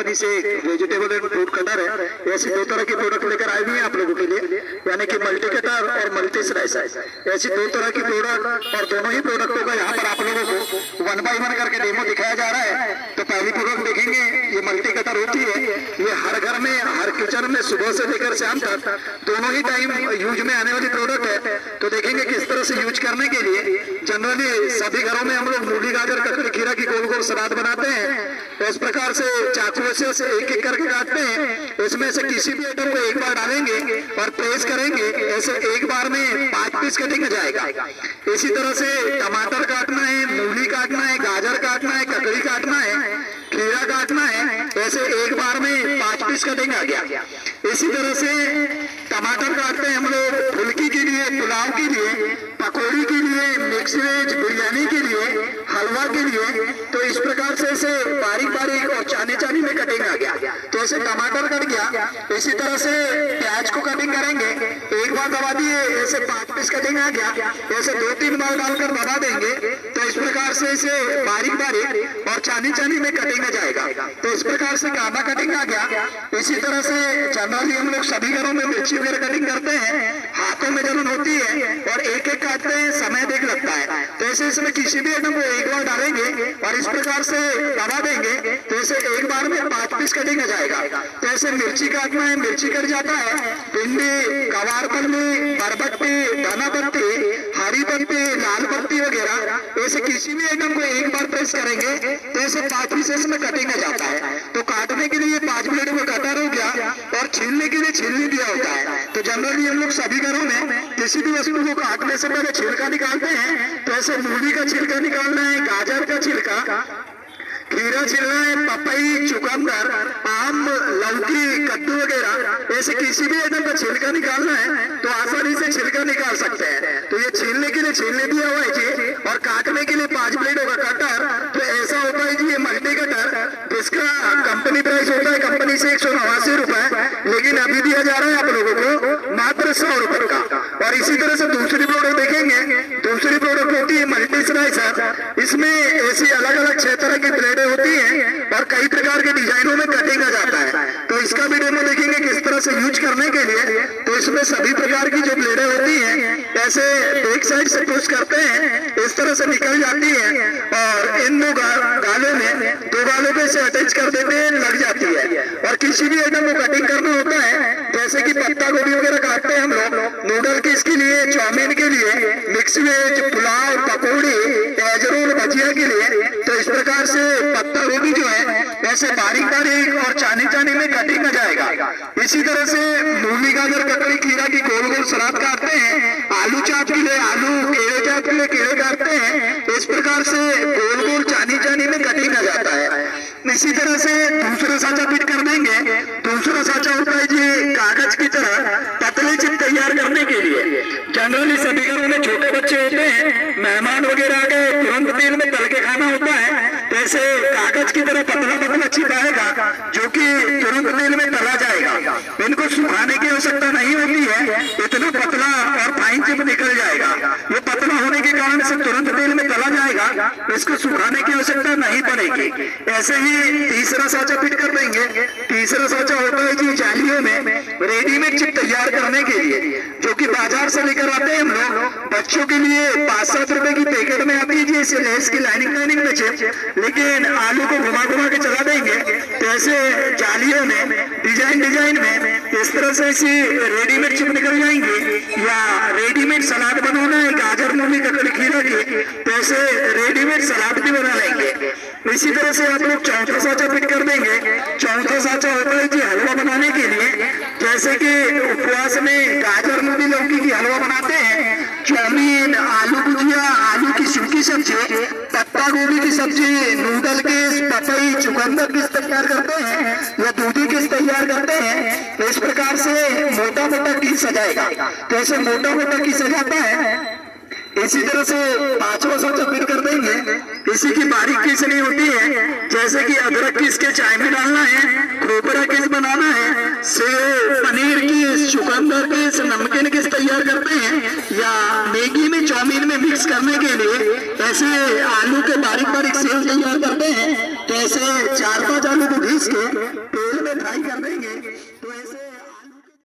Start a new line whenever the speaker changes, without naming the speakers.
Company से vegetable and fruit cutter है। ऐसी 2 तरह की प्रोडक्ट लेकर आए हुए हैं आप लोगों के लिए, यानी कि मल्टी कटर और मल्टी स्लाइस। ऐसी 2 तरह की प्रोडक्ट, और दोनों ही प्रोडक्टों का यहाँ पर आप लोगों को 1 बाय 1 करके डेमो दिखाया जा रहा है। तो पहली प्रोडक्ट देखेंगे, ये मल्टी कटर होती है। ये हर घर में, हर किचन में सुबह से लेकर शाम तक दोनों ही टाइम यूज में आने वाली प्रोडक्ट है। तो देखेंगे किस तरह से यूज करने के लिए। जनरली सभी घरों में हम लोग मूली, गाजर, ककड़ी, खीरा की गोल गोल सलाद बनाते हैं। तो इस प्रकार से चाकू से एक एक करके काटते हैं। इसमें से किसी भी आइटम को एक बार डालेंगे और प्रेस करेंगे, ऐसे एक बार में 5 पीस कटिंग हो जाएगा। इसी तरह से टमाटर काटना है, मूली काटना है, गाजर काटना है, ककड़ी काटना है, खीरा काटना है, ऐसे एक बार में 5 पीस कटिंग आ गया। इसी तरह से टमाटर काटते हैं हम लोग फुल्की के लिए, पुलाव के लिए, पकौड़ी के लिए, मिक्स वेज, बिरयानी के लिए, हलवा के लिए। तो इस प्रकार से इसे बारीक बारीक और चानी चानी में कटिंग आ गया। तो ऐसे टमाटर कट गया। इसी तरह से प्याज को कटिंग करेंगे, एक बार दबा दिए, ऐसे 5 पीस कटिंग आ गया। ऐसे 2-3 बार डालकर दबा देंगे। तो इस प्रकार से इसे बारीक बारीक और चानी चानी में कटिंग आ जाएगा। तो इस प्रकार से कांदा कटिंग आ गया। इसी तरह से जनरली हम लोग सभी घरों में मिर्ची वगैरह कटिंग करते हैं, हाथों में जलन होती है और एक एक काटते हैं, समय देख लगता है। तो ऐसे इसमें किसी भी आइटम को एक बार डालेंगे और इस प्रकार से दबा देंगे, तो ऐसे एक बार में 5 पीस कटिंग हो जाएगा। तो ऐसे मिर्ची काटना है, मिर्ची कट जाता है, भिंडी, गवार पल्ली, बरबट्टी, धना पत्ती, हरी पत्ती, लाल पत्ती वगैरह, ऐसे किसी भी आइटम को एक बार प्रेस करेंगे तो ऐसे 5 पीसेस में कटिंग हो जाता है। तो काटने के लिए 5 मिनट में कटर हो गया और छीलने के लिए छीलनी दिया होता है। तो जनरली हम लोग सभी घरों में किसी भी वस्तु को काटने से पहले छिलका निकालते हैं। तो ऐसे मूली का छिलका निकालना है, गाजर का छिलका, खीरा छिलना है, पपई, चुकंदर, आम, लौकी, कद्दू वगैरह, ऐसे किसी भी आइटम का छिलका निकालना है तो आसानी से छिलका निकाल सकते हैं। तो ये छीलने के लिए छीलने दिया हुआ है जी, और काटने के लिए 5 ब्लेड होगा कटर। तो ऐसा होता है जी, ये मल्टी कटर, जिसका कंपनी प्राइस होता है कंपनी से 189 रुपए, लेकिन अभी दिया जा रहा है आप लोगों को मात्र 100 रुपए का। और इसी तरह से दूसरी प्रोडक्ट देखेंगे, दूसरी प्रोडक्ट होती है मल्टी स्लाइसर। इसमें ऐसी अलग अलग 6 तरह की ब्लेड होती हैं और कई प्रकार के डिजाइनों में कटिंग आ जाता है। तो इसका भी डेमो देखेंगे किस तरह से यूज करने के लिए। तो इसमें सभी प्रकार की जो ब्लेडें होती हैं, ऐसे एक साइड से पुश करते हैं, इस तरह से निकल जाती है और इन 2 गालों में 2 गालों पे से अटैच कर देते हैं, लग जाती है। और किसी भी आइटम को कटिंग करना होता है, जैसे कि पत्ता गोभी वगैरह काटते हैं हम लोग नूडल के, इसके लिए, चाउमीन के लिए, मिक्स वेज, पुलाव, पकौड़ी, एग रोल, भजिया के लिए। तो इस प्रकार से पत्ता गोभी जो है वैसे बारीक बारीक और चानी चानी में कटिंग आ जाएगा। इसी तरह से मूली, गाजर, ककड़ी, खीरा की गोल गोल सलाद काटते हैं, आलू चाट के लिए आलू, केले चाट के लिए केले काटते हैं। इस प्रकार से गोल गोल चानी चानी में कटिंग आ जाता है। इसी तरह से दूसरा साँचा फिट कर देंगे। दूसरा साँचा होता है जी कागज की तरह पतले चिप तैयार करने के लिए। जनरली सभी घरों में छोटे बच्चे होते हैं, मेहमान वगैरह आ गए, तुरंत तेल में तल के खाना होता है। ऐसे कागज की तरह पतला पतला चिप आएगा जो कि तुरंत तेल में तला जाएगा। इनको सुखाने की आवश्यकता नहीं होती है, इतना पतला और फाइन चिप निकल जाएगा। ये पतला होने के कारण से तुरंत तेल में तला जाएगा, इसको सुखाने की आवश्यकता नहीं पड़ेगी। ऐसे ही तीसरा साँचा फिट कर देंगे। तीसरा साँचा होता है जी जालियों में रेडीमेड चिप तैयार करने के लिए, जो कि बाजार से लेकर आते हैं हम लोग। बच्चों के लिए 5-7 रुपए की पैकेट में आती है जी, इसे लेस की लाइनिंग में चिप, लेकिन आलू को घुमा घुमा के चला देंगे। तो ऐसे जालियों में डिजाइन में इस तरह से ऐसी रेडीमेड चिप निकल जाएंगे। या रेडीमेड सलाद बनाना है गाजर, मूली, ककड़ी, खीरा की, तो ऐसे रेडीमेड सलाद भी बना लेंगे। इसी तरह से आप लोग चौथा साँचा फिट कर देंगे। चौथा साँचा होता है जी हलवा बनाने के लिए, जैसे कि उपवास में गाजर, मूली, लौकी की हलवा बनाते हैं, चाउमीन, आलू भुजिया, आलू की सूखी सब्जी, पत्ता गोभी की सब्जी, नूडल किस, पपई, चुकंदर किस तैयार करते हैं या दूधी किस तैयार करते हैं। तो इस प्रकार से मोटा मोटा किस सजाएगा। तो ऐसे मोटा मोटा किस सजाता है। इसी तरह से 5वां साँचा फिट कर देंगे। इसी की बारीक किस नहीं होती है, जैसे कि अदरक किस के चाय में डालना है, खोपरा किस बनाना है, सेव, पनीर किस, चुकंदर किस, नमकीन किस तैयार करते हैं, या मैगी में, चाउमीन में मिक्स करने के लिए ऐसे आलू के बारीक बारीक सेव तैयार करते हैं। तो ऐसे 4-5 आलू को घी मरीज के